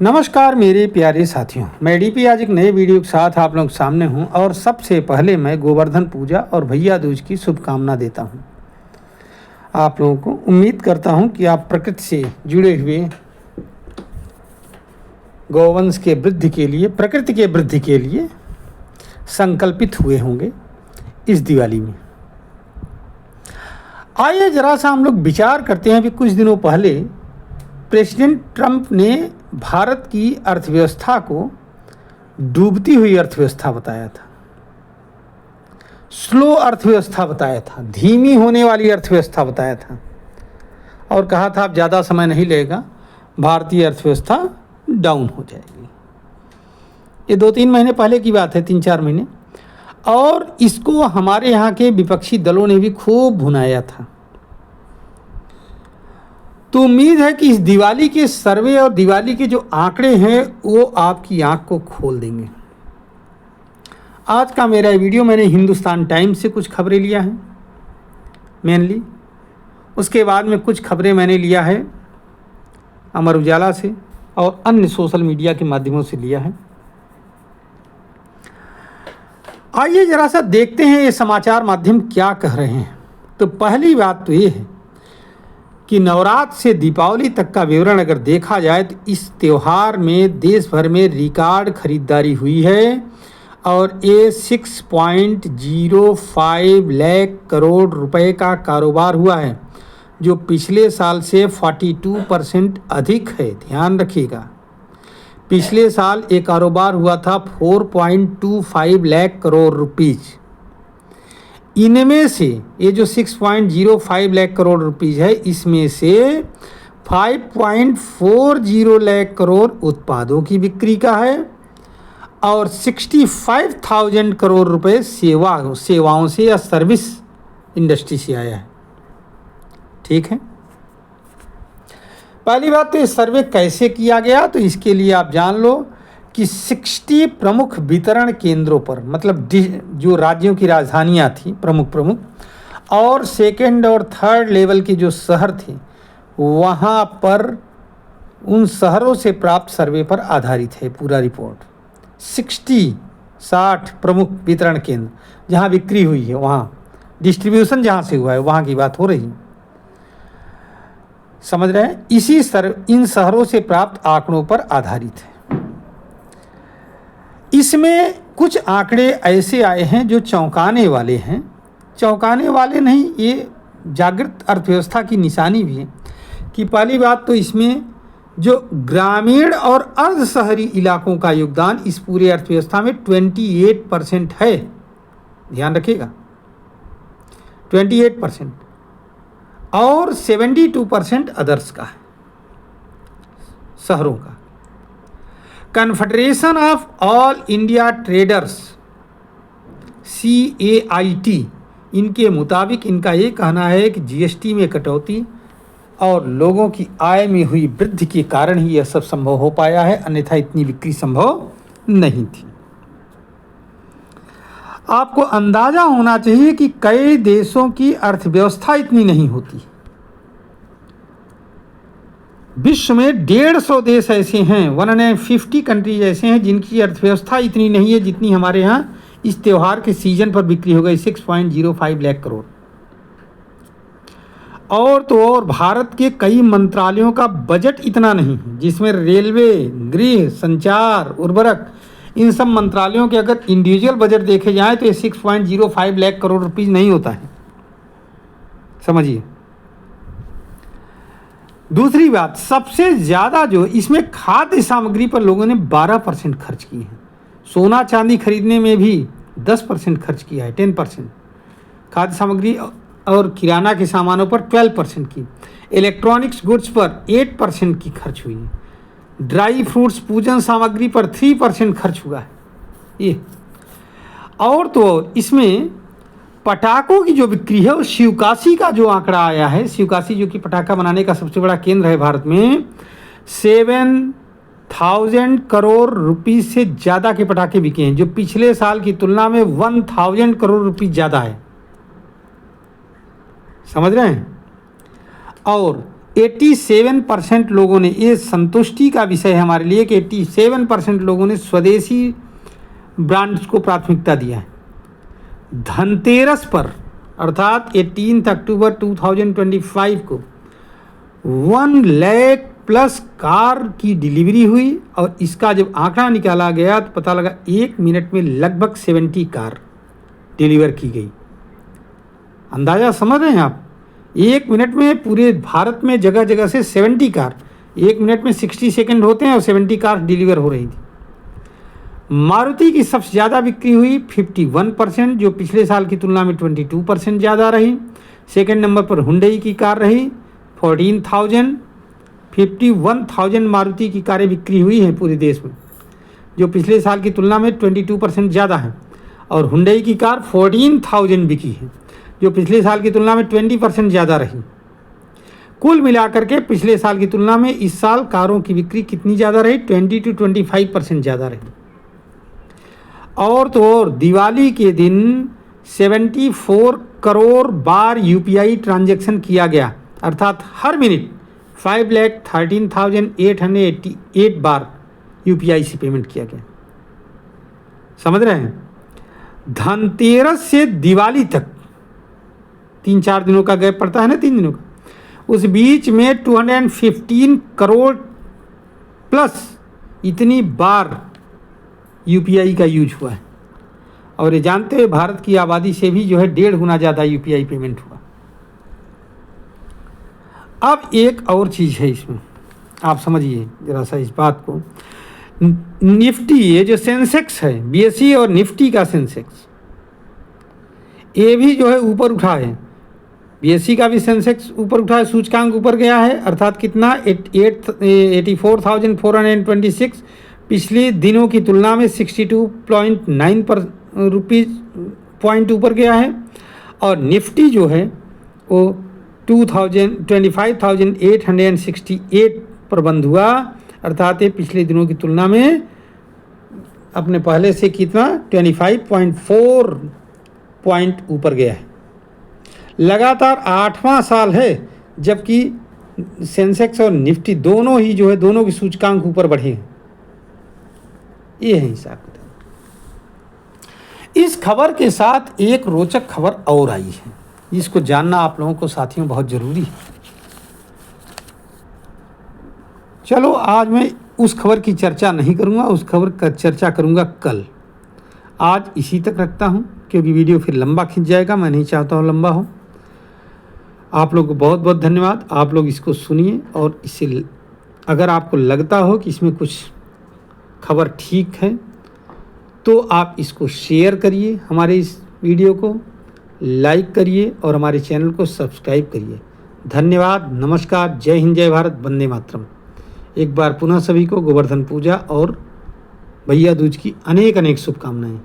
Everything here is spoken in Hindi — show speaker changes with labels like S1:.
S1: नमस्कार मेरे प्यारे साथियों, मैं डीपी आज एक नए वीडियो के साथ आप लोग सामने हूं और सबसे पहले मैं गोवर्धन पूजा और भैया दूज की शुभकामना देता हूं। आप लोगों को उम्मीद करता हूं कि आप प्रकृति से जुड़े हुए गौवंश के वृद्धि के लिए, प्रकृति के वृद्धि के लिए संकल्पित हुए होंगे इस दिवाली में। आइए जरा सा हम लोग विचार करते हैं कि कुछ दिनों पहले प्रेसिडेंट ट्रंप ने भारत की अर्थव्यवस्था को डूबती हुई अर्थव्यवस्था बताया था, स्लो अर्थव्यवस्था बताया था, धीमी होने वाली अर्थव्यवस्था बताया था और कहा था अब ज़्यादा समय नहीं लगेगा, भारतीय अर्थव्यवस्था डाउन हो जाएगी। ये 2-3 महीने पहले की बात है, 3-4 महीने। और इसको हमारे यहाँ के विपक्षी दलों ने भी खूब भुनाया था। तो उम्मीद है कि इस दिवाली के सर्वे और दिवाली के जो आंकड़े हैं वो आपकी आंख को खोल देंगे। आज का मेरा वीडियो मैंने हिंदुस्तान टाइम्स से कुछ खबरें लिया है मेनली, उसके बाद में कुछ खबरें मैंने लिया है अमर उजाला से और अन्य सोशल मीडिया के माध्यमों से लिया है। आइए जरा सा देखते हैं ये समाचार माध्यम क्या कह रहे हैं। तो पहली बात तो ये है कि नवरात्र से दीपावली तक का विवरण अगर देखा जाए तो इस त्यौहार में देश भर में रिकॉर्ड खरीदारी हुई है और ये 6.05 लाख करोड़ रुपए का कारोबार हुआ है, जो पिछले साल से 42% अधिक है। ध्यान रखिएगा, पिछले साल ये कारोबार हुआ था 4.25 लाख करोड़ रुपीज़। इनमें से ये जो 6.05 लाख करोड़ रुपीज़ है, इसमें से 5.40 लाख करोड़ उत्पादों की बिक्री का है और 65,000 करोड़ रुपए सेवाओं से या सर्विस इंडस्ट्री से आया है। ठीक है, पहली बात तो ये सर्वे कैसे किया गया, तो इसके लिए आप जान लो कि 60 प्रमुख वितरण केंद्रों पर, मतलब जो राज्यों की राजधानियां थी प्रमुख और सेकंड और थर्ड लेवल के जो शहर थे, वहां पर उन शहरों से प्राप्त सर्वे पर आधारित है पूरा रिपोर्ट। 60 प्रमुख वितरण केंद्र जहां बिक्री हुई है, वहां डिस्ट्रीब्यूशन जहां से हुआ है, वहां की बात हो रही है, समझ रहे हैं। इन शहरों से प्राप्त आंकड़ों पर आधारित है। इसमें कुछ आंकड़े ऐसे आए हैं जो चौंकाने वाले हैं, चौंकाने वाले नहीं, ये जागृत अर्थव्यवस्था की निशानी भी है। कि पहली बात तो इसमें जो ग्रामीण और अर्ध शहरी इलाकों का योगदान इस पूरे अर्थव्यवस्था में 28% है। ध्यान रखिएगा, 28% और 72% अदर्स का है, शहरों का। Confederation of all India traders CAIT, इनके मुताबिक इनका ये कहना है कि GST में कटौती और लोगों की आय में हुई वृद्धि के कारण ही यह सब संभव हो पाया है, अन्यथा इतनी बिक्री संभव नहीं थी। आपको अंदाजा होना चाहिए कि कई देशों की अर्थव्यवस्था इतनी नहीं होती। विश्व में 150 देश ऐसे हैं, 150 कंट्रीज ऐसे हैं जिनकी अर्थव्यवस्था इतनी नहीं है जितनी हमारे यहाँ इस त्यौहार के सीजन पर बिक्री हो गई 6.05 लाख करोड़। और तो और भारत के कई मंत्रालयों का बजट इतना नहीं है, जिसमें रेलवे, गृह, संचार, उर्वरक, इन सब मंत्रालयों के अगर इंडिविजुअल बजट देखे जाएं तो ये 6.05 लाख करोड़ रुपीज़ नहीं होता है, समझिए। दूसरी बात, सबसे ज़्यादा जो इसमें खाद्य सामग्री पर लोगों ने 12% खर्च किए हैं। सोना चांदी खरीदने में भी 10% खर्च किया है, 10%। खाद्य सामग्री और किराना के सामानों पर 12% की, इलेक्ट्रॉनिक्स गुड्स पर 8% की खर्च हुई है, ड्राई फ्रूट्स पूजन सामग्री पर 3% खर्च हुआ है ये। और तो इसमें पटाखों की जो बिक्री है, वो शिवकाशी का जो आंकड़ा आया है, शिवकाशी जो कि पटाखा बनाने का सबसे बड़ा केंद्र है भारत में, 7,000 करोड़ रुपीस से ज़्यादा के पटाखे बिके हैं, जो पिछले साल की तुलना में 1,000 करोड़ रुपीस ज़्यादा है, समझ रहे हैं। और 87% लोगों ने, ये संतुष्टि का विषय है हमारे लिए कि 87% लोगों ने स्वदेशी ब्रांड्स को प्राथमिकता दिया है। धनतेरस पर अर्थात 18 अक्टूबर 2025 को 1 लाख प्लस कार की डिलीवरी हुई और इसका जब आंकड़ा निकाला गया तो पता लगा 1 मिनट में लगभग 70 कार डिलीवर की गई। अंदाज़ा समझ रहे हैं आप, 1 मिनट में पूरे भारत में जगह जगह से 70 कार, 1 मिनट में 60 सेकंड होते हैं और 70 कार डिलीवर हो रही थी। मारुति की सबसे ज़्यादा बिक्री हुई 51%, जो पिछले साल की तुलना में 22% ज़्यादा रही। सेकंड नंबर पर हुंडई की कार रही 14,000, 51,000 मारुति की कारें बिक्री हुई हैं पूरे देश में, जो पिछले साल की तुलना में 22% ज़्यादा है। और हुंडई की कार 14,000 बिकी है, जो पिछले साल की तुलना में 20% ज़्यादा रही। कुल मिलाकर के पिछले साल की तुलना में इस साल कारों की बिक्री कितनी ज़्यादा रही? 20 to 25% ज़्यादा रही। और तो और दिवाली के दिन 74 करोड़ बार यूपीआई ट्रांजैक्शन किया गया, अर्थात हर मिनट 5,13,888 बार यूपीआई से पेमेंट किया गया। समझ रहे हैं? धनतेरस से दिवाली तक 3-4 दिनों का गैप पड़ता है ना, 3 दिनों का, उस बीच में 215 करोड़ प्लस इतनी बार यूपीआई का यूज हुआ है। और ये जानते हैं भारत की आबादी से भी जो है 1.5 गुना ज़्यादा यूपीआई पेमेंट हुआ। अब एक और चीज़ है इसमें, आप समझिए ज़रा सा इस बात को। निफ्टी, ये जो सेंसेक्स है, बीएसई और निफ्टी का सेंसेक्स, ये भी जो है ऊपर उठा है। बीएसई का भी सेंसेक्स ऊपर उठा है, सूचकांक ऊपर गया है, अर्थात कितना 84,426, पिछले दिनों की तुलना में 62.9 पॉइंट ऊपर गया है। और निफ्टी जो है वो 25,868 पर बंद हुआ, अर्थात ये पिछले दिनों की तुलना में अपने पहले से कितना 25.4 पॉइंट ऊपर गया है। लगातार 8वां साल है जबकि सेंसेक्स और निफ्टी दोनों ही जो है, दोनों की सूचकांक ऊपर बढ़े हैं। ये है हिसाब किताब। इस खबर के साथ एक रोचक खबर और आई है, जिसको जानना आप लोगों को साथियों बहुत ज़रूरी है। चलो आज मैं उस खबर की चर्चा नहीं करूंगा, उस खबर का चर्चा करूंगा कल। आज इसी तक रखता हूं, क्योंकि वीडियो फिर लंबा खिंच जाएगा, मैं नहीं चाहता हूं लंबा हो। आप लोग को बहुत बहुत धन्यवाद। आप लोग इसको सुनिए और इससे अगर आपको लगता हो कि इसमें कुछ खबर ठीक है तो आप इसको शेयर करिए, हमारे इस वीडियो को लाइक करिए और हमारे चैनल को सब्सक्राइब करिए। धन्यवाद, नमस्कार, जय हिंद, जय भारत, वंदे मातरम। एक बार पुनः सभी को गोवर्धन पूजा और भैया दूज की अनेक अनेक शुभकामनाएं।